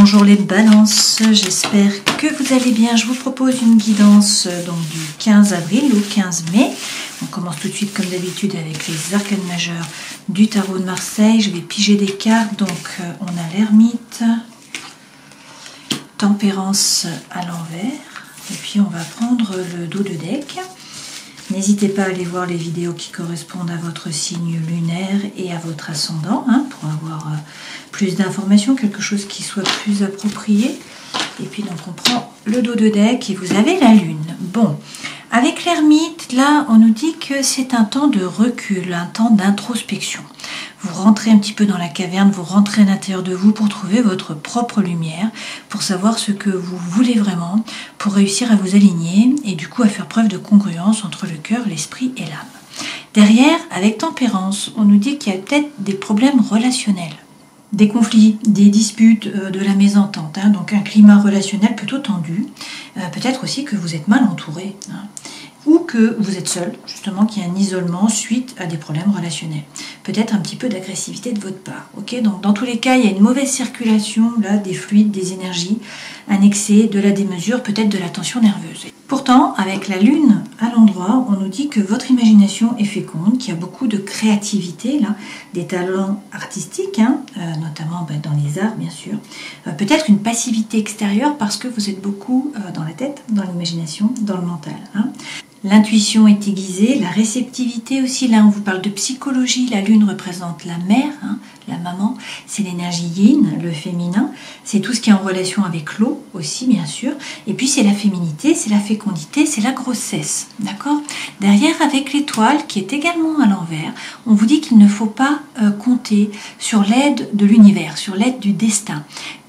Bonjour les balances, j'espère que vous allez bien. Je vous propose une guidance donc du 15 avril au 15 mai. On commence tout de suite comme d'habitude avec les arcanes majeures du tarot de Marseille. Je vais piger des cartes, donc on a l'ermite, tempérance à l'envers, et puis on va prendre le dos de deck. N'hésitez pas à aller voir les vidéos qui correspondent à votre signe lunaire et à votre ascendant pour avoir plus d'informations, quelque chose qui soit plus approprié. Et puis donc on prend le dos de deck et vous avez la lune. Bon, avec l'ermite, là on nous dit que c'est un temps de recul, un temps d'introspection. Vous rentrez un petit peu dans la caverne, vous rentrez à l'intérieur de vous pour trouver votre propre lumière, pour savoir ce que vous voulez vraiment, pour réussir à vous aligner et du coup à faire preuve de congruence entre le cœur, l'esprit et l'âme. Derrière, avec tempérance, on nous dit qu'il y a peut-être des problèmes relationnels, des conflits, des disputes, de la mésentente, donc un climat relationnel plutôt tendu. Peut-être aussi que vous êtes mal entouré, ou que vous êtes seul, justement, qu'il y a un isolement suite à des problèmes relationnels. Peut-être un petit peu d'agressivité de votre part. Ok, donc dans tous les cas, il y a une mauvaise circulation là, des fluides, des énergies, un excès, de la démesure, peut-être de la tension nerveuse. Pourtant, avec la lune à l'endroit, on nous dit que votre imagination est féconde, qu'il y a beaucoup de créativité, là, des talents artistiques, notamment dans les arts, bien sûr. Peut-être une passivité extérieure parce que vous êtes beaucoup dans la tête, dans l'imagination, dans le mental. L'intuition est aiguisée, la réceptivité aussi, là on vous parle de psychologie, la lune représente la mère, la maman, c'est l'énergie yin, le féminin, c'est tout ce qui est en relation avec l'eau aussi bien sûr, et puis c'est la féminité, c'est la fécondité, c'est la grossesse, d'accord? Derrière avec l'étoile qui est également à l'envers, on vous dit qu'il ne faut pas compter sur l'aide de l'univers, sur l'aide du destin.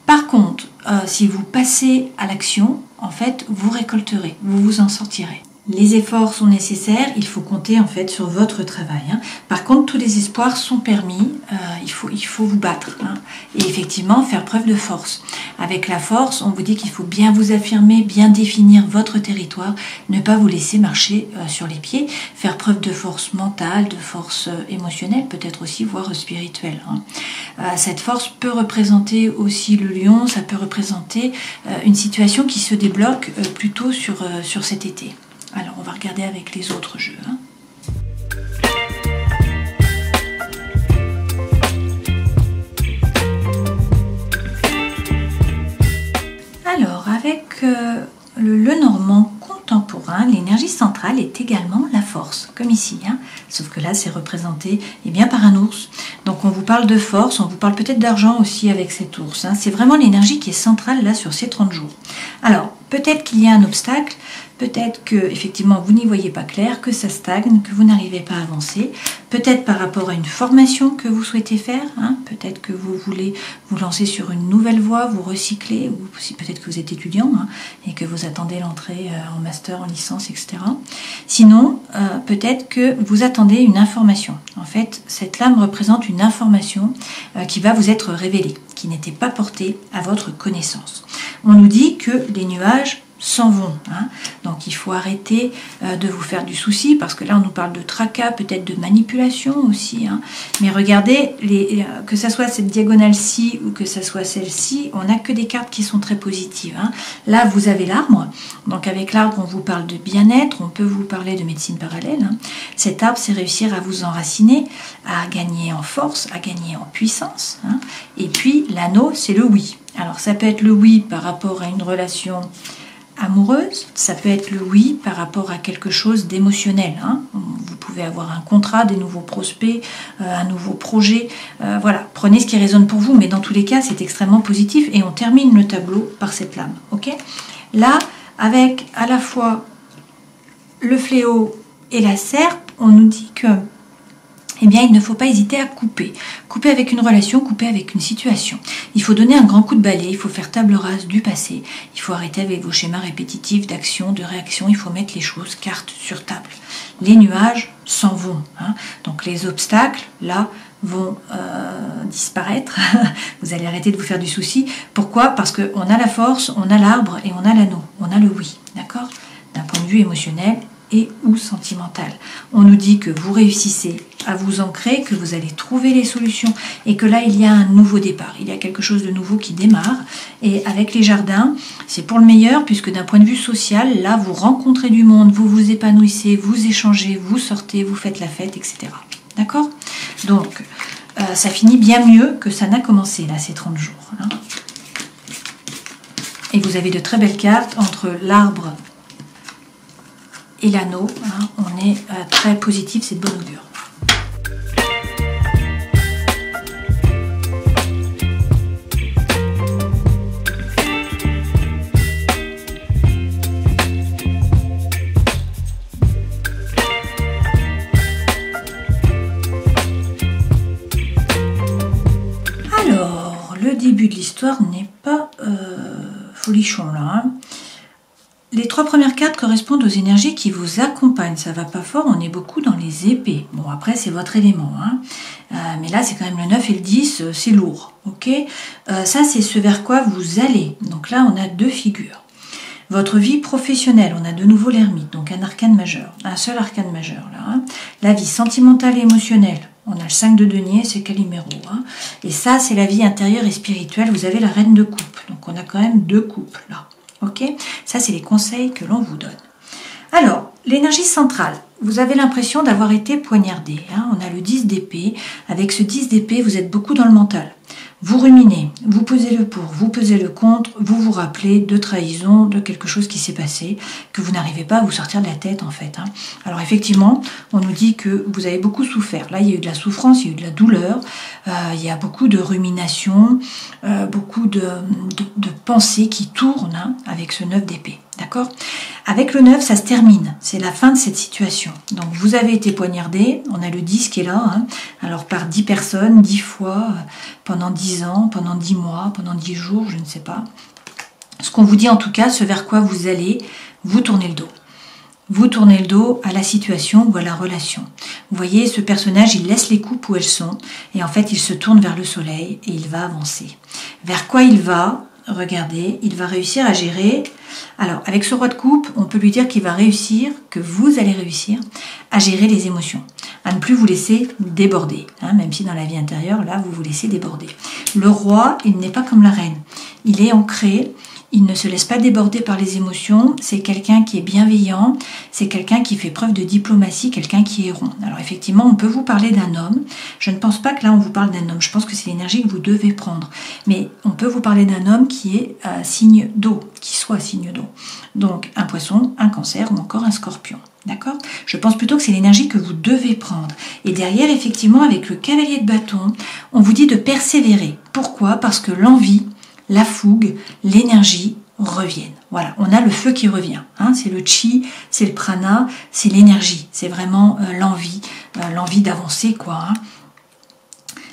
Par contre, si vous passez à l'action, en fait vous récolterez, vous vous en sortirez. Les efforts sont nécessaires, il faut compter en fait sur votre travail. Par contre, tous les espoirs sont permis, il faut vous battre et effectivement faire preuve de force. Avec la force, on vous dit qu'il faut bien vous affirmer, bien définir votre territoire, ne pas vous laisser marcher sur les pieds, faire preuve de force mentale, de force émotionnelle, peut-être aussi, voire spirituelle. Cette force peut représenter aussi le lion, ça peut représenter une situation qui se débloque plutôt sur cet été. Alors, on va regarder avec les autres jeux. Alors, avec le normand contemporain, l'énergie centrale est également la force, comme ici. Sauf que là, c'est représenté par un ours. Donc, on vous parle de force, on vous parle peut-être d'argent aussi avec cet ours. C'est vraiment l'énergie qui est centrale là sur ces 30 jours. Alors, peut-être qu'il y a un obstacle, peut-être que effectivement vous n'y voyez pas clair, que ça stagne, que vous n'arrivez pas à avancer, peut-être par rapport à une formation que vous souhaitez faire, peut-être que vous voulez vous lancer sur une nouvelle voie, vous recycler, ou si peut-être que vous êtes étudiant et que vous attendez l'entrée en master, en licence, etc. Sinon, peut-être que vous attendez une information. En fait, cette lame représente une information qui va vous être révélée, qui n'était pas portée à votre connaissance. On nous dit que les nuages s'en vont. Donc il faut arrêter de vous faire du souci parce que là on nous parle de tracas, peut-être de manipulation aussi. Mais regardez, que ça soit cette diagonale-ci ou que ça soit celle-ci, on n'a que des cartes qui sont très positives. Là vous avez l'arbre, donc avec l'arbre on vous parle de bien-être, on peut vous parler de médecine parallèle. Cet arbre c'est réussir à vous enraciner, à gagner en force, à gagner en puissance. Et puis l'anneau c'est le oui. Alors ça peut être le oui par rapport à une relation amoureuse, ça peut être le oui par rapport à quelque chose d'émotionnel. Vous pouvez avoir un contrat, des nouveaux prospects, un nouveau projet. Voilà, prenez ce qui résonne pour vous, mais dans tous les cas, c'est extrêmement positif et on termine le tableau par cette lame. Ok ? Là, avec à la fois le fléau et la serpe, on nous dit que il ne faut pas hésiter à couper. Couper avec une relation, couper avec une situation. Il faut donner un grand coup de balai, il faut faire table rase du passé. Il faut arrêter avec vos schémas répétitifs d'action, de réaction. Il faut mettre les choses cartes sur table. Les nuages s'en vont. Donc les obstacles, là, vont disparaître. Vous allez arrêter de vous faire du souci. Pourquoi ? Parce qu'on a la force, on a l'arbre et on a l'anneau. On a le oui. D'accord ? D'un point de vue émotionnel et ou sentimental. On nous dit que vous réussissez à vous ancrer que vous allez trouver les solutions et que là, il y a un nouveau départ. Il y a quelque chose de nouveau qui démarre. Et avec les jardins, c'est pour le meilleur puisque d'un point de vue social, là, vous rencontrez du monde, vous vous épanouissez, vous échangez, vous sortez, vous faites la fête, etc. D'accord? Donc, ça finit bien mieux que ça n'a commencé, là, ces 30 jours. Hein. Et vous avez de très belles cartes entre l'arbre et l'anneau. Hein. On est très positif, c'est de bon augure. Alors, le début de l'histoire n'est pas folichon là. Hein. Les 3 premières cartes correspondent aux énergies qui vous accompagnent. Ça va pas fort, on est beaucoup dans les épées. Bon, après, c'est votre élément. Hein. Mais là, c'est quand même le 9 et le 10, c'est lourd. Ok, ça, c'est ce vers quoi vous allez. Donc là, on a 2 figures. Votre vie professionnelle, on a de nouveau l'ermite, donc un arcane majeur. Un seul arcane majeur, là. Hein. La vie sentimentale et émotionnelle, on a le 5 de denier, c'est Calimero. Hein. Et ça, c'est la vie intérieure et spirituelle. Vous avez la reine de coupe. Donc, on a quand même 2 coupes, là. Ok, ça c'est les conseils que l'on vous donne. Alors, l'énergie centrale, vous avez l'impression d'avoir été poignardé. Hein. On a le 10 d'épée. Avec ce 10 d'épée, vous êtes beaucoup dans le mental. Vous ruminez, vous pesez le pour, vous pesez le contre, vous vous rappelez de trahison, de quelque chose qui s'est passé, que vous n'arrivez pas à vous sortir de la tête en fait. Hein. Alors effectivement, on nous dit que vous avez beaucoup souffert. Là, il y a eu de la souffrance, il y a eu de la douleur, il y a beaucoup de rumination, beaucoup de pensées qui tournent hein, avec ce 9 d'épée. D'accord? Avec le 9, ça se termine. C'est la fin de cette situation. Donc, vous avez été poignardé. On a le 10 qui est là. Hein. Alors, par 10 personnes, 10 fois, pendant 10 ans, pendant 10 mois, pendant 10 jours, je ne sais pas. Ce qu'on vous dit en tout cas, ce vers quoi vous allez, vous tournez le dos. Vous tournez le dos à la situation ou à la relation. Vous voyez, ce personnage, il laisse les coupes où elles sont. Et en fait, il se tourne vers le soleil et il va avancer. Vers quoi il va? Regardez, il va réussir à gérer. Alors, avec ce roi de coupe, on peut lui dire qu'il va réussir, que vous allez réussir à gérer les émotions, à ne plus vous laisser déborder, hein, même si dans la vie intérieure, là, vous vous laissez déborder. Le roi, il n'est pas comme la reine. Il est ancré, il ne se laisse pas déborder par les émotions. C'est quelqu'un qui est bienveillant, c'est quelqu'un qui fait preuve de diplomatie, quelqu'un qui est rond. Alors effectivement, on peut vous parler d'un homme. Je ne pense pas que là, on vous parle d'un homme. Je pense que c'est l'énergie que vous devez prendre. Mais on peut vous parler d'un homme qui est signe d'eau, qui soit signe d'eau. Donc un poisson, un cancer ou encore un scorpion. D'accord? Je pense plutôt que c'est l'énergie que vous devez prendre. Et derrière, effectivement, avec le cavalier de bâton, on vous dit de persévérer. Pourquoi? Parce que l'envie, la fougue, l'énergie reviennent. Voilà, on a le feu qui revient. Hein, c'est le chi, c'est le prana, c'est l'énergie. C'est vraiment l'envie d'avancer, quoi. Hein.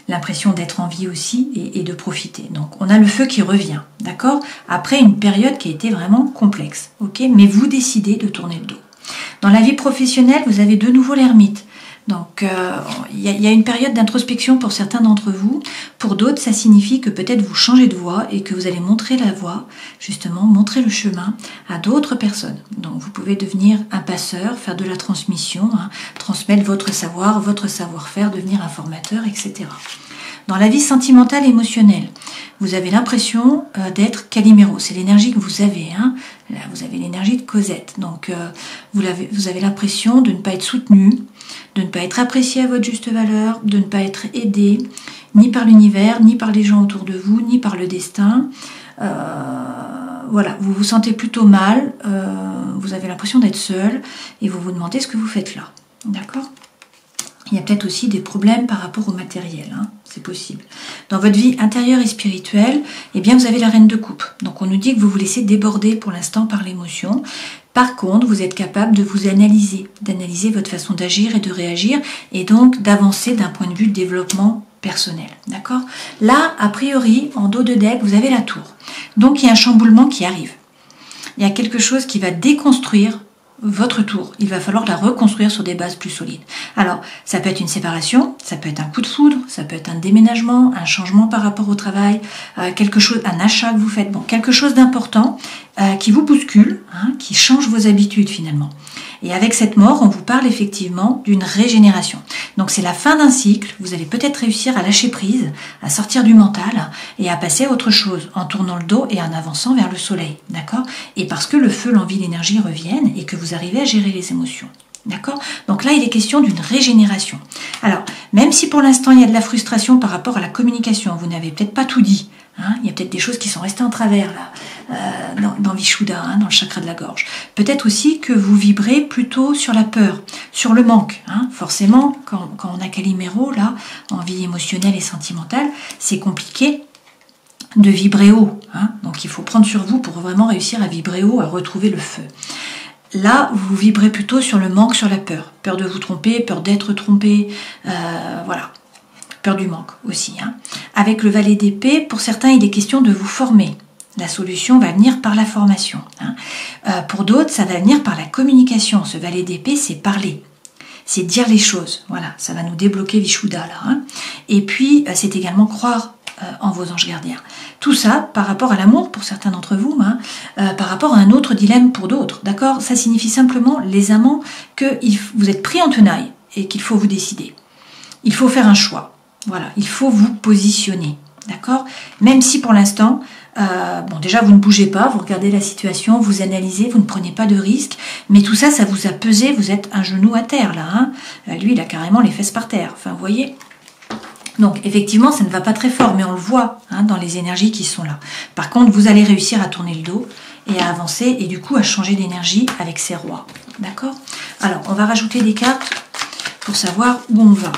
L'impression d'être en vie aussi et de profiter. Donc, on a le feu qui revient, d'accord? Après une période qui a été vraiment complexe, ok? Mais vous décidez de tourner le dos. Dans la vie professionnelle, vous avez de nouveau l'ermite. Donc, il y a une période d'introspection pour certains d'entre vous. Pour d'autres, ça signifie que peut-être vous changez de voie et que vous allez montrer la voie, justement, montrer le chemin à d'autres personnes. Donc, vous pouvez devenir un passeur, faire de la transmission, hein, transmettre votre savoir, votre savoir-faire, devenir un formateur, etc. Dans la vie sentimentale, émotionnelle, vous avez l'impression d'être Calimero. C'est l'énergie que vous avez. Hein. Là, vous avez l'énergie de Cosette. Donc, vous avez l'impression de ne pas être soutenu, de ne pas être apprécié à votre juste valeur, de ne pas être aidé, ni par l'univers, ni par les gens autour de vous, ni par le destin. Voilà, vous vous sentez plutôt mal, vous avez l'impression d'être seul, et vous vous demandez ce que vous faites là. D'accord ? Il y a peut-être aussi des problèmes par rapport au matériel, hein, c'est possible. Dans votre vie intérieure et spirituelle, eh bien vous avez la reine de coupe. Donc on nous dit que vous vous laissez déborder pour l'instant par l'émotion. Par contre, vous êtes capable de vous d'analyser votre façon d'agir et de réagir, et donc d'avancer d'un point de vue de développement personnel. D'accord ? Là, a priori, en dos de deck, vous avez la tour. Donc il y a un chamboulement qui arrive. Il y a quelque chose qui va déconstruire votre tour. Il va falloir la reconstruire sur des bases plus solides. Alors, ça peut être une séparation, ça peut être un coup de foudre, ça peut être un déménagement, un changement par rapport au travail, quelque chose, un achat que vous faites, bon, quelque chose d'important qui vous bouscule, hein, qui change vos habitudes finalement. Et avec cette mort, on vous parle effectivement d'une régénération. Donc c'est la fin d'un cycle, vous allez peut-être réussir à lâcher prise, à sortir du mental et à passer à autre chose en tournant le dos et en avançant vers le soleil, d'accord? Et parce que le feu, l'envie, l'énergie reviennent et que vous arrivez à gérer les émotions. D'accord? Donc là, il est question d'une régénération. Alors, même si pour l'instant, il y a de la frustration par rapport à la communication, vous n'avez peut-être pas tout dit, hein, il y a peut-être des choses qui sont restées en travers là, dans Vishuddha, hein, dans le chakra de la gorge. Peut-être aussi que vous vibrez plutôt sur la peur, sur le manque. Hein. Forcément, quand on a Calimero, là, en vie émotionnelle et sentimentale, c'est compliqué de vibrer haut. Hein. Donc il faut prendre sur vous pour vraiment réussir à vibrer haut, à retrouver le feu. Là, vous vibrez plutôt sur le manque, sur la peur. Peur de vous tromper, peur d'être trompé, voilà. Peur du manque aussi. Hein. Avec le valet d'épée, pour certains, il est question de vous former. La solution va venir par la formation. Hein. Pour d'autres, ça va venir par la communication. Ce valet d'épée, c'est parler. C'est dire les choses. Voilà, ça va nous débloquer Vishuddha là. Hein. Et puis, c'est également croire en vos anges gardiens. Tout ça par rapport à l'amour pour certains d'entre vous, hein, par rapport à un autre dilemme pour d'autres. D'accord? Ça signifie simplement, les amants, que vous êtes pris en tenaille et qu'il faut vous décider. Il faut faire un choix. Voilà, il faut vous positionner. D'accord? Même si pour l'instant, bon, déjà vous ne bougez pas, vous regardez la situation, vous analysez, vous ne prenez pas de risques, mais tout ça, ça vous a pesé, vous êtes un genou à terre là. Hein. Lui, il a carrément les fesses par terre. Enfin, vous voyez? Donc effectivement, ça ne va pas très fort, mais on le voit hein, dans les énergies qui sont là. Par contre, vous allez réussir à tourner le dos et à avancer et du coup à changer d'énergie avec ces rois. D'accord? Alors, on va rajouter des cartes pour savoir où on va.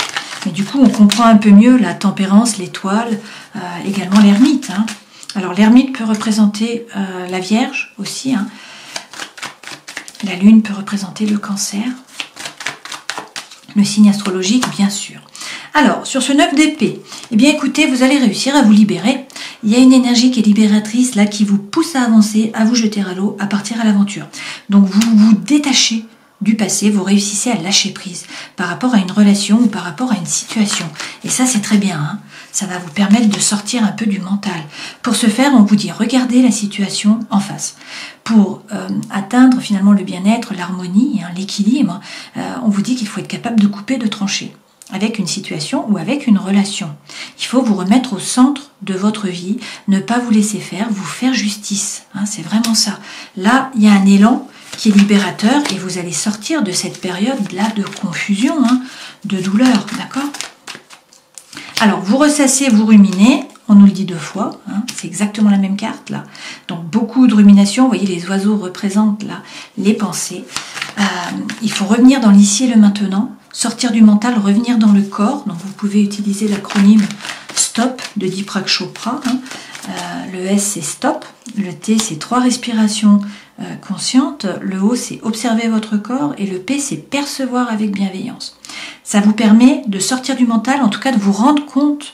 Mais du coup, on comprend un peu mieux la tempérance, l'étoile, également l'ermite. Hein. Alors l'ermite peut représenter la Vierge aussi. Hein. La Lune peut représenter le Cancer. Le signe astrologique, bien sûr. Alors, sur ce 9 d'épée, eh bien écoutez, vous allez réussir à vous libérer. Il y a une énergie qui est libératrice, là, qui vous pousse à avancer, à vous jeter à l'eau, à partir à l'aventure. Donc, vous vous détachez du passé, vous réussissez à lâcher prise par rapport à une relation ou par rapport à une situation. Et ça, c'est très bien. Hein. Ça va vous permettre de sortir un peu du mental. Pour ce faire, on vous dit, regardez la situation en face. Pour atteindre finalement le bien-être, l'harmonie, hein, l'équilibre, on vous dit qu'il faut être capable de couper, de trancher avec une situation ou avec une relation. Il faut vous remettre au centre de votre vie, ne pas vous laisser faire, vous faire justice. Hein, c'est vraiment ça. Là, il y a un élan qui est libérateur et vous allez sortir de cette période-là de confusion, hein, de douleur, d'accord? Alors, vous ressassez, vous ruminez, on nous le dit 2 fois, hein, c'est exactement la même carte, là. Donc, beaucoup de rumination, vous voyez, les oiseaux représentent, là, les pensées. Il faut revenir dans l'ici et le maintenant, sortir du mental, revenir dans le corps. Donc, vous pouvez utiliser l'acronyme STOP de Deepak Chopra. Hein. Le S, c'est STOP. Le T, c'est 3 respirations conscientes. Le O, c'est observer votre corps. Et le P, c'est percevoir avec bienveillance. Ça vous permet de sortir du mental, en tout cas de vous rendre compte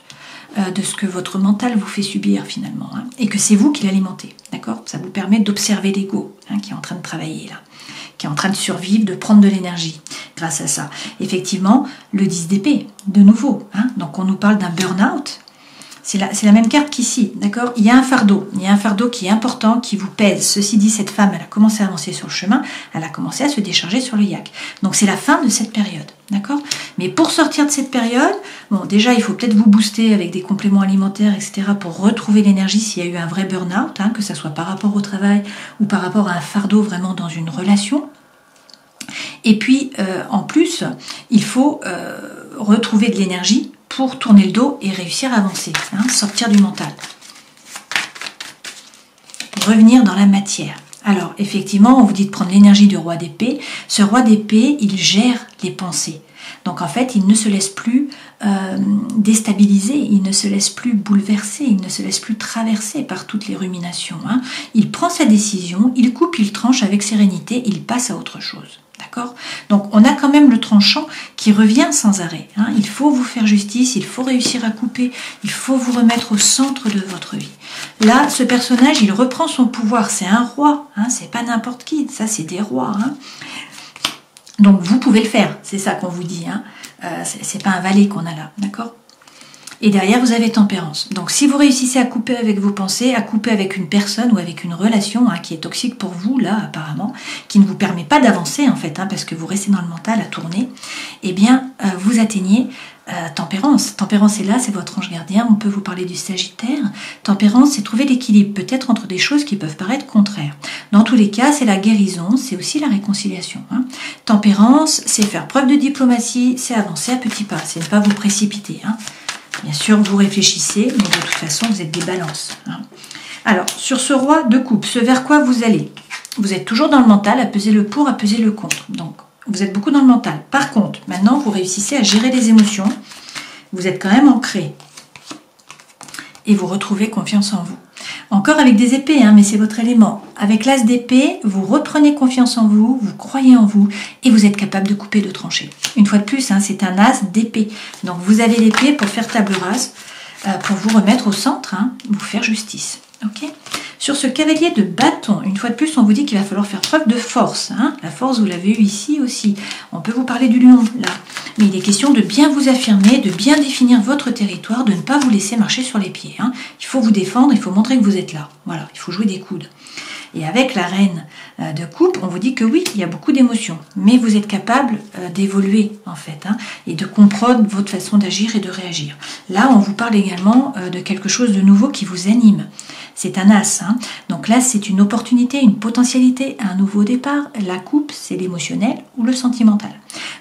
de ce que votre mental vous fait subir finalement. Hein, et que c'est vous qui l'alimentez. D'accord? Ça vous permet d'observer l'ego hein, qui est en train de travailler là, qui est en train de survivre, de prendre de l'énergie grâce à ça. Effectivement, le 10 d'épée, de nouveau. Hein, donc on nous parle d'un burn-out. C'est la même carte qu'ici, d'accord? Il y a un fardeau qui est important, qui vous pèse. Ceci dit, cette femme, elle a commencé à avancer sur le chemin, elle a commencé à se décharger sur le yak. Donc c'est la fin de cette période, d'accord? Mais pour sortir de cette période, bon, déjà, il faut peut-être vous booster avec des compléments alimentaires, etc., pour retrouver l'énergie s'il y a eu un vrai burn-out, hein, que ce soit par rapport au travail ou par rapport à un fardeau vraiment dans une relation. Et puis, en plus, il faut retrouver de l'énergie pour tourner le dos et réussir à avancer, hein, sortir du mental. Revenir dans la matière. Alors, effectivement, on vous dit de prendre l'énergie du roi d'épée. Ce roi d'épée, il gère les pensées. Donc, en fait, il ne se laisse plus déstabiliser, il ne se laisse plus bouleverser, il ne se laisse plus traverser par toutes les ruminations. Hein. Il prend sa décision, il coupe, il tranche avec sérénité, il passe à autre chose. D'accord? Donc, on a quand même le tranchant qui revient sans arrêt. Hein. Il faut vous faire justice, il faut réussir à couper, il faut vous remettre au centre de votre vie. Là, ce personnage, il reprend son pouvoir. C'est un roi, hein. C'est pas n'importe qui. Ça, c'est des rois. Hein. Donc, vous pouvez le faire. C'est ça qu'on vous dit. Hein. C'est pas un valet qu'on a là. D'accord? Et derrière, vous avez tempérance. Donc, si vous réussissez à couper avec vos pensées, à couper avec une personne ou avec une relation qui est toxique pour vous, là, apparemment, qui ne vous permet pas d'avancer, en fait, parce que vous restez dans le mental à tourner, eh bien, vous atteignez tempérance. Tempérance est là, c'est votre ange gardien. On peut vous parler du Sagittaire. Tempérance, c'est trouver l'équilibre, peut-être entre des choses qui peuvent paraître contraires. Dans tous les cas, c'est la guérison, c'est aussi la réconciliation. Tempérance, c'est faire preuve de diplomatie, c'est avancer à petits pas, c'est ne pas vous précipiter. Bien sûr, vous réfléchissez, mais de toute façon, vous êtes des balances. Alors, sur ce roi de coupe, ce vers quoi vous allez? Vous êtes toujours dans le mental, à peser le pour, à peser le contre. Donc, vous êtes beaucoup dans le mental. Par contre, maintenant, vous réussissez à gérer les émotions. Vous êtes quand même ancré. Et vous retrouvez confiance en vous. Encore avec des épées, mais c'est votre élément. Avec l'as d'épée, vous reprenez confiance en vous, vous croyez en vous, et vous êtes capable de couper, de trancher. Une fois de plus, c'est un as d'épée. Donc, vous avez l'épée pour faire table rase, pour vous remettre au centre, vous faire justice. Ok ? Sur ce cavalier de bâton, une fois de plus, on vous dit qu'il va falloir faire preuve de force. La force, vous l'avez eu ici aussi. On peut vous parler du lion, là. Mais il est question de bien vous affirmer, de bien définir votre territoire, de ne pas vous laisser marcher sur les pieds. Il faut vous défendre, il faut montrer que vous êtes là. Voilà, il faut jouer des coudes. Et avec la reine de coupe, on vous dit que oui, il y a beaucoup d'émotions, mais vous êtes capable d'évoluer en fait, et de comprendre votre façon d'agir et de réagir. Là, on vous parle également de quelque chose de nouveau qui vous anime. C'est un as, donc l'as c'est une opportunité, une potentialité, un nouveau départ. La coupe c'est l'émotionnel ou le sentimental.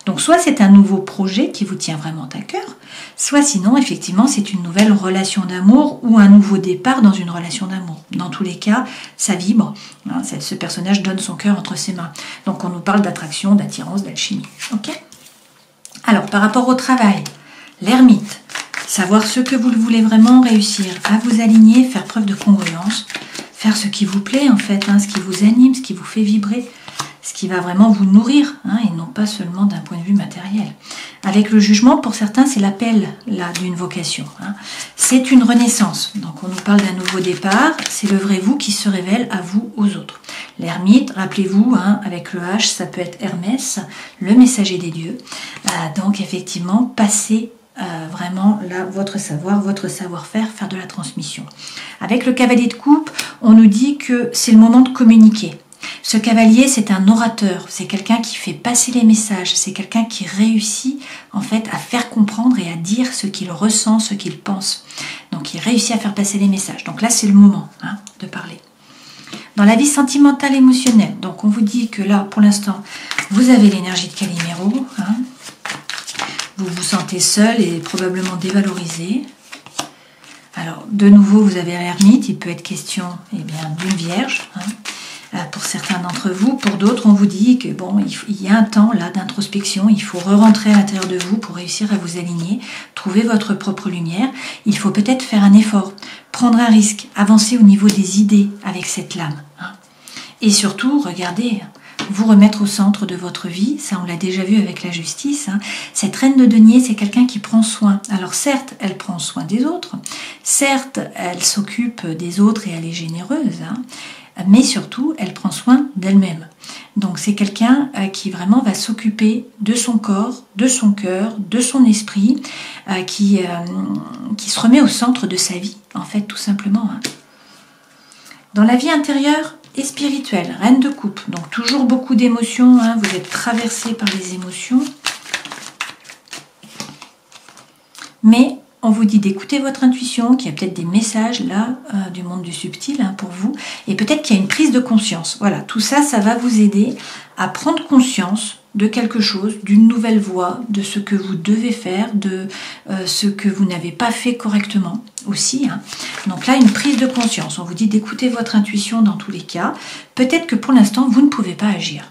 Donc soit c'est un nouveau projet qui vous tient vraiment à cœur, soit sinon effectivement c'est une nouvelle relation d'amour ou un nouveau départ dans une relation d'amour. Dans tous les cas, ça vibre, ce personnage donne son cœur entre ses mains. Donc on nous parle d'attraction, d'attirance, d'alchimie. Ok ? Alors par rapport au travail, l'ermite. Savoir ce que vous voulez vraiment réussir, à vous aligner, faire preuve de congruence, faire ce qui vous plaît en fait, ce qui vous anime, ce qui vous fait vibrer, ce qui va vraiment vous nourrir, et non pas seulement d'un point de vue matériel. Avec le jugement, pour certains, c'est l'appel là d'une vocation. C'est une renaissance. Donc on nous parle d'un nouveau départ, c'est le vrai vous qui se révèle à vous, aux autres. L'ermite, rappelez-vous, avec le H, ça peut être Hermès, le messager des dieux. Donc effectivement, passer vraiment là votre savoir, votre savoir-faire, faire de la transmission. Avec le cavalier de coupe, on nous dit que c'est le moment de communiquer. Ce cavalier, c'est un orateur, c'est quelqu'un qui fait passer les messages, c'est quelqu'un qui réussit en fait à faire comprendre et à dire ce qu'il ressent, ce qu'il pense. Donc il réussit à faire passer les messages. Donc là, c'est le moment de parler. Dans la vie sentimentale émotionnelle, donc on vous dit que là, pour l'instant, vous avez l'énergie de Calimero, vous vous sentez seul et probablement dévalorisé. Alors, de nouveau, vous avez l'ermite. Il peut être question d'une vierge. Pour certains d'entre vous. Pour d'autres, on vous dit que il y a un temps là d'introspection. Il faut re-rentrer à l'intérieur de vous pour réussir à vous aligner, trouver votre propre lumière. Il faut peut-être faire un effort, prendre un risque, avancer au niveau des idées avec cette lame. Et surtout, regardez, vous remettre au centre de votre vie, ça on l'a déjà vu avec la justice. Cette reine de denier, c'est quelqu'un qui prend soin. Alors certes, elle prend soin des autres, certes, elle s'occupe des autres et elle est généreuse, mais surtout, elle prend soin d'elle-même. Donc c'est quelqu'un qui vraiment va s'occuper de son corps, de son cœur, de son esprit, qui se remet au centre de sa vie, en fait, tout simplement. Dans la vie intérieure et spirituelle, reine de coupe, donc toujours beaucoup d'émotions, vous êtes traversé par les émotions, mais on vous dit d'écouter votre intuition, qu'il y a peut-être des messages là du monde du subtil pour vous, et peut-être qu'il y a une prise de conscience. Voilà, tout ça, ça va vous aider à prendre conscience de quelque chose, d'une nouvelle voie, de ce que vous devez faire, de ce que vous n'avez pas fait correctement aussi. Donc là, une prise de conscience. On vous dit d'écouter votre intuition dans tous les cas. Peut-être que pour l'instant, vous ne pouvez pas agir.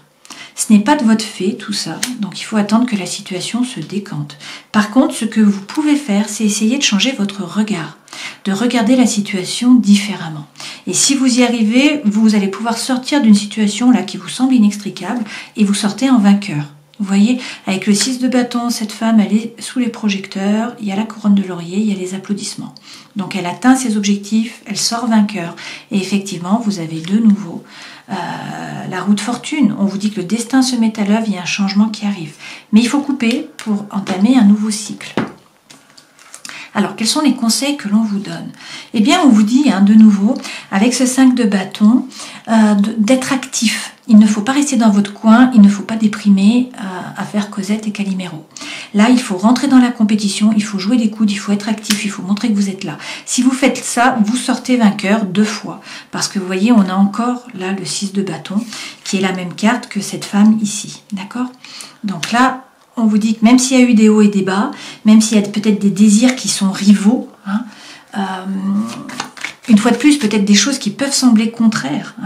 Ce n'est pas de votre fait, tout ça, donc il faut attendre que la situation se décante. Par contre, ce que vous pouvez faire, c'est essayer de changer votre regard, de regarder la situation différemment. Et si vous y arrivez, vous allez pouvoir sortir d'une situation là qui vous semble inextricable et vous sortez en vainqueur. Vous voyez, avec le 6 de bâton, cette femme, elle est sous les projecteurs, il y a la couronne de laurier, il y a les applaudissements. Donc elle atteint ses objectifs, elle sort vainqueur. Et effectivement, vous avez de nouveau la roue de fortune. On vous dit que le destin se met à l'œuvre, il y a un changement qui arrive. Mais il faut couper pour entamer un nouveau cycle. Alors, quels sont les conseils que l'on vous donne? Eh bien, on vous dit, de nouveau, avec ce 5 de bâton, d'être actif. Il ne faut pas rester dans votre coin, il ne faut pas déprimer à faire Cosette et Calimero. Là, il faut rentrer dans la compétition, il faut jouer les coudes, il faut être actif, il faut montrer que vous êtes là. Si vous faites ça, vous sortez vainqueur 2 fois. Parce que vous voyez, on a encore là le 6 de bâton, qui est la même carte que cette femme ici. D'accord? Donc là, on vous dit que même s'il y a eu des hauts et des bas, même s'il y a peut-être des désirs qui sont rivaux, une fois de plus, peut-être des choses qui peuvent sembler contraires,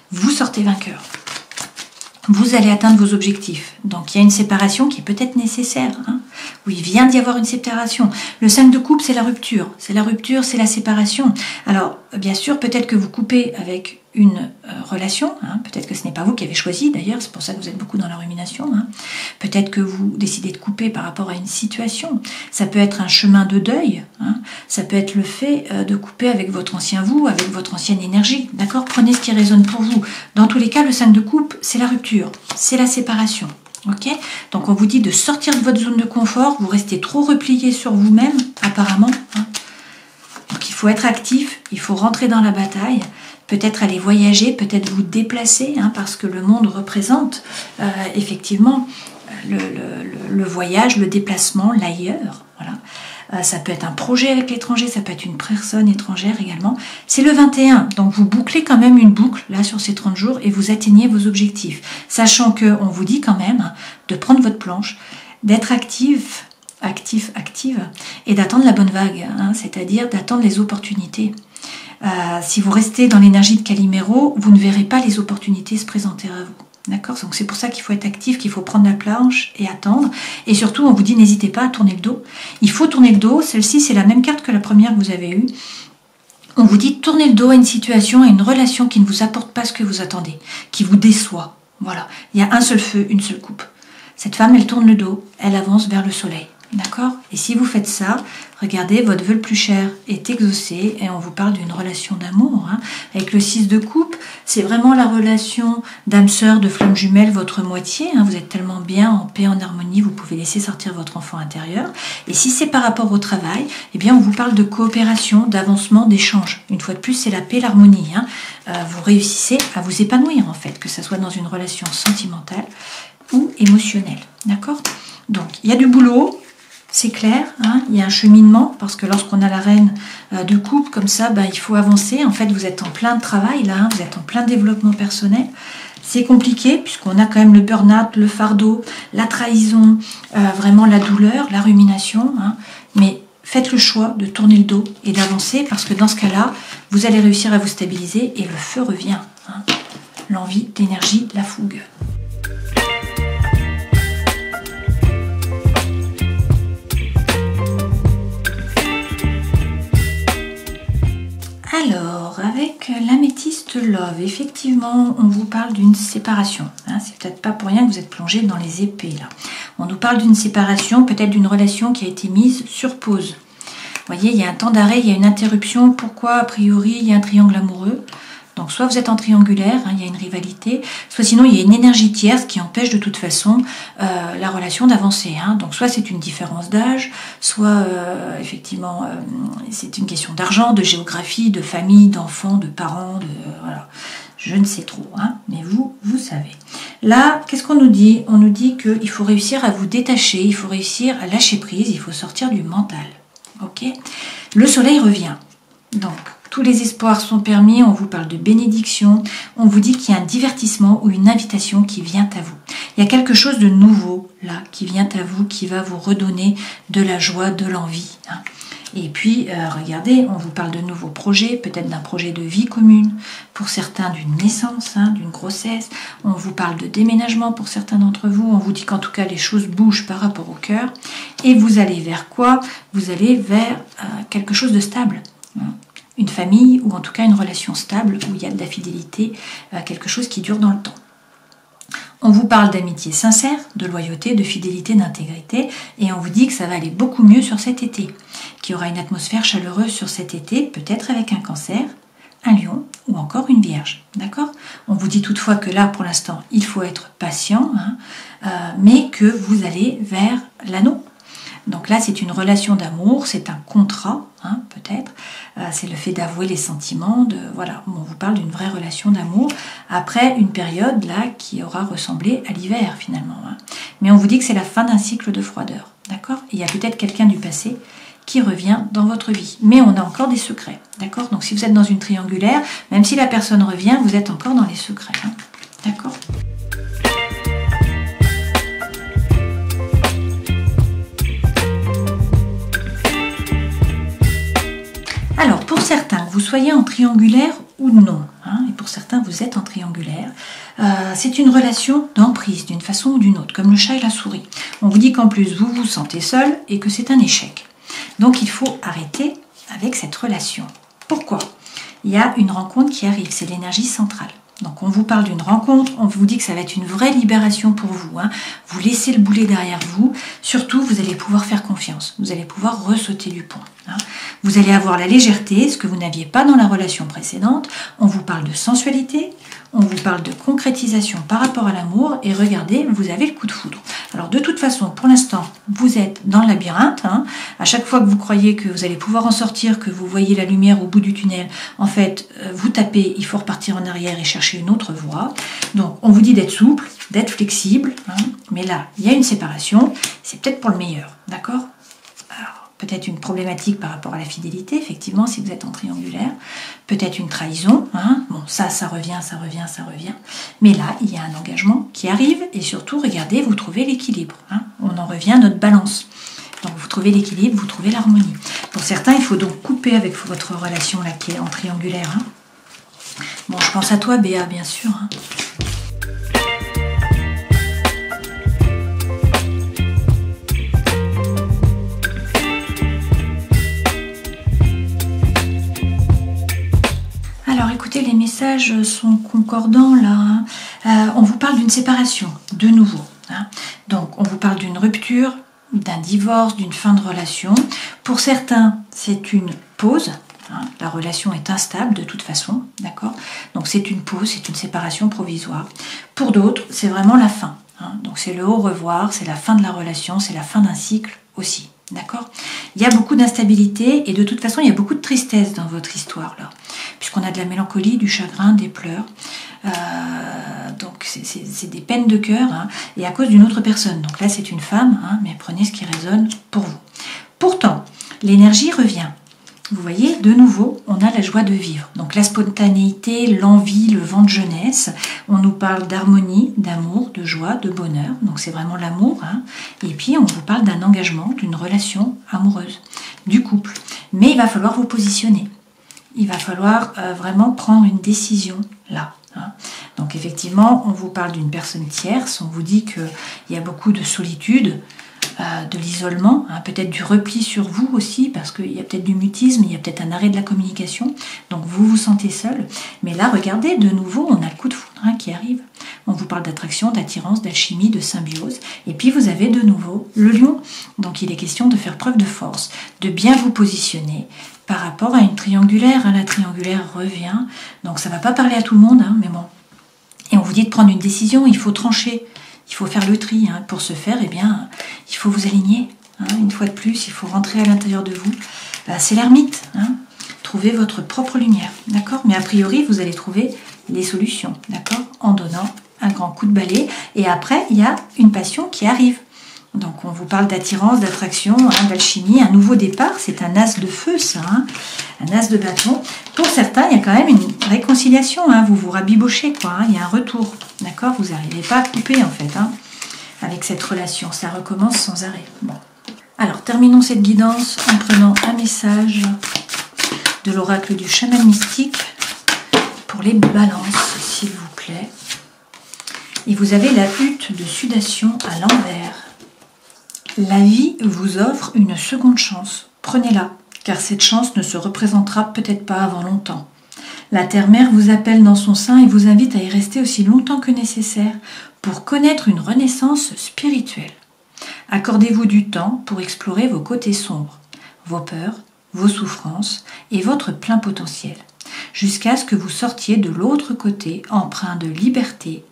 vous sortez vainqueur. Vous allez atteindre vos objectifs. Donc il y a une séparation qui est peut-être nécessaire. Oui, il vient d'y avoir une séparation. Le 5 de coupe, c'est la rupture. C'est la rupture, c'est la séparation. Alors, bien sûr, peut-être que vous coupez avec une relation. Peut-être que ce n'est pas vous qui avez choisi, d'ailleurs. C'est pour ça que vous êtes beaucoup dans la rumination. Peut-être que vous décidez de couper par rapport à une situation. Ça peut être un chemin de deuil. Ça peut être le fait de couper avec votre ancien vous, avec votre ancienne énergie. D'accord? Prenez ce qui résonne pour vous. Dans tous les cas, le 5 de coupe, c'est la rupture. C'est la séparation. Ok? Donc on vous dit de sortir de votre zone de confort, vous restez trop replié sur vous-même, apparemment. Donc il faut être actif, il faut rentrer dans la bataille, peut-être aller voyager, peut-être vous déplacer, parce que le monde représente effectivement le voyage, le déplacement, l'ailleurs. Voilà. Ça peut être un projet avec l'étranger, ça peut être une personne étrangère également. C'est le 21, donc vous bouclez quand même une boucle là sur ces 30 jours et vous atteignez vos objectifs. Sachant qu'on vous dit quand même de prendre votre planche, d'être active, et d'attendre la bonne vague, c'est-à-dire d'attendre les opportunités. Si vous restez dans l'énergie de Calimero, vous ne verrez pas les opportunités se présenter à vous. D'accord? Donc c'est pour ça qu'il faut être actif, qu'il faut prendre la planche et attendre. Et surtout, on vous dit, n'hésitez pas à tourner le dos. Il faut tourner le dos. Celle-ci, c'est la même carte que la première que vous avez eue. On vous dit, tournez le dos à une situation, à une relation qui ne vous apporte pas ce que vous attendez, qui vous déçoit. Voilà. Il y a un seul feu, une seule coupe. Cette femme, elle tourne le dos, elle avance vers le soleil. D'accord? Et si vous faites ça, regardez, votre vœu le plus cher est exaucé et on vous parle d'une relation d'amour. Avec le 6 de coupe, c'est vraiment la relation d'âme sœur, de flamme jumelle, votre moitié. Vous êtes tellement bien, en paix, en harmonie, vous pouvez laisser sortir votre enfant intérieur. Et si c'est par rapport au travail, eh bien on vous parle de coopération, d'avancement, d'échange. Une fois de plus, c'est la paix, l'harmonie. Vous réussissez à vous épanouir en fait, que ce soit dans une relation sentimentale ou émotionnelle. D'accord? Donc, il y a du boulot. C'est clair, il y a un cheminement, parce que lorsqu'on a la reine de coupe comme ça, il faut avancer. En fait, vous êtes en plein travail là, vous êtes en plein développement personnel. C'est compliqué, puisqu'on a quand même le burn-out, le fardeau, la trahison, vraiment la douleur, la rumination. Mais faites le choix de tourner le dos et d'avancer, parce que dans ce cas-là, vous allez réussir à vous stabiliser et le feu revient. L'envie, l'énergie, la fougue. Alors, avec l'améthyste Love, effectivement, on vous parle d'une séparation. C'est peut-être pas pour rien que vous êtes plongé dans les épées, là. On nous parle d'une séparation, peut-être d'une relation qui a été mise sur pause. Vous voyez, il y a un temps d'arrêt, il y a une interruption. Pourquoi, a priori, il y a un triangle amoureux? Donc, soit vous êtes en triangulaire, il y a une rivalité, soit sinon, il y a une énergie tierce qui empêche de toute façon la relation d'avancer. Donc, soit c'est une différence d'âge, soit effectivement, c'est une question d'argent, de géographie, de famille, d'enfants, de parents, voilà. Je ne sais trop, mais vous savez. Là, qu'est-ce qu'on nous dit? On nous dit qu'il faut réussir à vous détacher, il faut réussir à lâcher prise, il faut sortir du mental. Ok? Le soleil revient. Donc, tous les espoirs sont permis, on vous parle de bénédiction, on vous dit qu'il y a un divertissement ou une invitation qui vient à vous. Il y a quelque chose de nouveau là qui vient à vous, qui va vous redonner de la joie, de l'envie. Et puis, regardez, on vous parle de nouveaux projets, peut-être d'un projet de vie commune, pour certains d'une naissance, d'une grossesse. On vous parle de déménagement pour certains d'entre vous. On vous dit qu'en tout cas, les choses bougent par rapport au cœur. Et vous allez vers quoi? Vous allez vers quelque chose de stable. Une famille ou en tout cas une relation stable où il y a de la fidélité, quelque chose qui dure dans le temps. On vous parle d'amitié sincère, de loyauté, de fidélité, d'intégrité et on vous dit que ça va aller beaucoup mieux sur cet été, qu'il y aura une atmosphère chaleureuse sur cet été, peut-être avec un cancer, un lion ou encore une vierge. D'accord? On vous dit toutefois que là, pour l'instant, il faut être patient, mais que vous allez vers l'anneau. Donc là, c'est une relation d'amour, c'est un contrat, hein, peut-être. C'est le fait d'avouer les sentiments. Voilà, on vous parle d'une vraie relation d'amour après une période là qui aura ressemblé à l'hiver finalement. Hein. Mais on vous dit que c'est la fin d'un cycle de froideur, d'accord? Il y a peut-être quelqu'un du passé qui revient dans votre vie. Mais on a encore des secrets, d'accord? Donc si vous êtes dans une triangulaire, même si la personne revient, vous êtes encore dans les secrets, hein, d'accord? Alors, pour certains, que vous soyez en triangulaire ou non, hein, et pour certains, vous êtes en triangulaire, c'est une relation d'emprise d'une façon ou d'une autre, comme le chat et la souris. On vous dit qu'en plus, vous vous sentez seul et que c'est un échec. Donc, il faut arrêter avec cette relation. Pourquoi? Il y a une rencontre qui arrive, c'est l'énergie centrale. Donc, on vous parle d'une rencontre, on vous dit que ça va être une vraie libération pour vous. Hein. Vous laissez le boulet derrière vous. Surtout, vous allez pouvoir faire confiance. Vous allez pouvoir ressauter du pont. Hein. Vous allez avoir la légèreté, ce que vous n'aviez pas dans la relation précédente. On vous parle de sensualité, on vous parle de concrétisation par rapport à l'amour. Et regardez, vous avez le coup de foudre. Alors, de toute façon, pour l'instant, vous êtes dans le labyrinthe. Hein. À chaque fois que vous croyez que vous allez pouvoir en sortir, que vous voyez la lumière au bout du tunnel, en fait, vous tapez, il faut repartir en arrière et chercher une autre voie. Donc, on vous dit d'être souple, d'être flexible. Hein. Mais là, il y a une séparation. C'est peut-être pour le meilleur, d'accord? Alors, peut-être une problématique par rapport à la fidélité, effectivement, si vous êtes en triangulaire. Peut-être une trahison. Hein. Bon, ça revient, ça revient, ça revient. Mais là, il y a un engagement qui arrive. Et surtout, regardez, vous trouvez l'équilibre. Hein. On en revient à notre balance. Donc, vous trouvez l'équilibre, vous trouvez l'harmonie. Pour certains, il faut donc couper avec votre relation là qui est en triangulaire. Hein. Bon, je pense à toi, Béa, bien sûr. Hein. Alors, écoutez, les messages sont concordants, là. Hein. On vous parle d'une séparation, de nouveau. Hein. Donc, on vous parle d'une rupture, d'un divorce, d'une fin de relation. Pour certains, c'est une pause. Hein, la relation est instable de toute façon, d'accord? Donc c'est une pause, c'est une séparation provisoire. Pour d'autres, c'est vraiment la fin. Hein, donc c'est le au revoir, c'est la fin de la relation, c'est la fin d'un cycle aussi, d'accord? Il y a beaucoup d'instabilité et de toute façon, il y a beaucoup de tristesse dans votre histoire là, puisqu'on a de la mélancolie, du chagrin, des pleurs. Donc c'est des peines de cœur, hein, et à cause d'une autre personne. Donc là, c'est une femme, hein, mais prenez ce qui résonne pour vous. Pourtant, l'énergie revient. Vous voyez, de nouveau, on a la joie de vivre. Donc la spontanéité, l'envie, le vent de jeunesse. On nous parle d'harmonie, d'amour, de joie, de bonheur. Donc c'est vraiment l'amour. Hein. Et puis on vous parle d'un engagement, d'une relation amoureuse, du couple. Mais il va falloir vous positionner. Il va falloir vraiment prendre une décision là. Hein. Donc effectivement, on vous parle d'une personne tierce. On vous dit qu'il y a beaucoup de solitude, de l'isolement, hein, peut-être du repli sur vous aussi, parce qu'il y a peut-être du mutisme, il y a peut-être un arrêt de la communication, donc vous vous sentez seul. Mais là, regardez, de nouveau, on a le coup de foudre hein, qui arrive. On vous parle d'attraction, d'attirance, d'alchimie, de symbiose. Et puis vous avez de nouveau le lion. Donc il est question de faire preuve de force, de bien vous positionner par rapport à une triangulaire. Hein. La triangulaire revient, donc ça ne va pas parler à tout le monde, hein, mais bon. Et on vous dit de prendre une décision, il faut trancher. Il faut faire le tri. Hein. Pour ce faire, eh bien, il faut vous aligner. Hein. Une fois de plus, il faut rentrer à l'intérieur de vous. C'est l'ermite. Hein. Trouvez votre propre lumière. D'accord? Mais a priori, vous allez trouver les solutions. D'accord? En donnant un grand coup de balai. Et après, il y a une passion qui arrive. Donc, on vous parle d'attirance, d'attraction, hein, d'alchimie, un nouveau départ. C'est un as de feu, ça. Hein. Un as de bâton. Pour certains, il y a quand même une réconciliation. Hein. Vous vous rabibochez, quoi. Hein. Il y a un retour. D'accord? Vous n'arrivez pas à couper, en fait, hein, avec cette relation. Ça recommence sans arrêt. Bon. Alors, terminons cette guidance en prenant un message de l'oracle du chaman mystique pour les balances, s'il vous plaît. Et vous avez la hutte de sudation à l'envers. La vie vous offre une seconde chance. Prenez-la, car cette chance ne se représentera peut-être pas avant longtemps. La Terre-Mère vous appelle dans son sein et vous invite à y rester aussi longtemps que nécessaire pour connaître une renaissance spirituelle. Accordez-vous du temps pour explorer vos côtés sombres, vos peurs, vos souffrances et votre plein potentiel, jusqu'à ce que vous sortiez de l'autre côté empreint de liberté,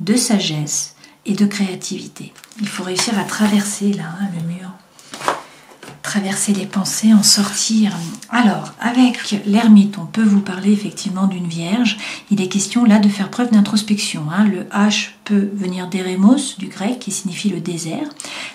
de sagesse et de créativité. Il faut réussir à traverser là, hein, le mur. traverser les pensées, en sortir. Alors, avec l'ermite, on peut vous parler effectivement d'une vierge. Il est question là de faire preuve d'introspection. Le H peut venir d'Eremos, du grec, qui signifie le désert.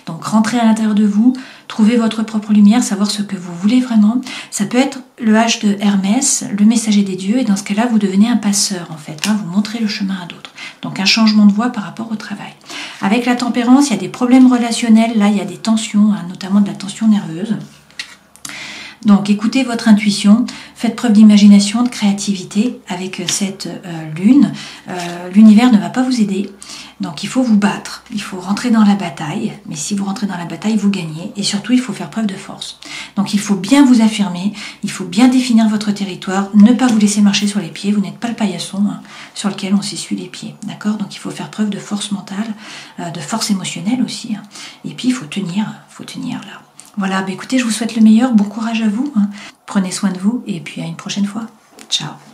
Donc, rentrez à l'intérieur de vous, trouvez votre propre lumière, savoir ce que vous voulez vraiment. Ça peut être le H de Hermès, le messager des dieux, et dans ce cas-là, vous devenez un passeur, en fait. Vous montrez le chemin à d'autres. Donc, un changement de voie par rapport au travail. Avec la tempérance, il y a des problèmes relationnels. Là, il y a des tensions, notamment de la tension nerveuse. Donc, écoutez votre intuition, faites preuve d'imagination, de créativité avec cette lune. L'univers ne va pas vous aider, donc il faut vous battre, il faut rentrer dans la bataille. Mais si vous rentrez dans la bataille, vous gagnez. Et surtout, il faut faire preuve de force. Donc, il faut bien vous affirmer, il faut bien définir votre territoire, ne pas vous laisser marcher sur les pieds. Vous n'êtes pas le paillasson sur lequel on s'essuie les pieds. D'accord? Donc, il faut faire preuve de force mentale, de force émotionnelle aussi. Et puis, il faut tenir là. Voilà, écoutez, je vous souhaite le meilleur, bon courage à vous, Prenez soin de vous et puis à une prochaine fois. Ciao.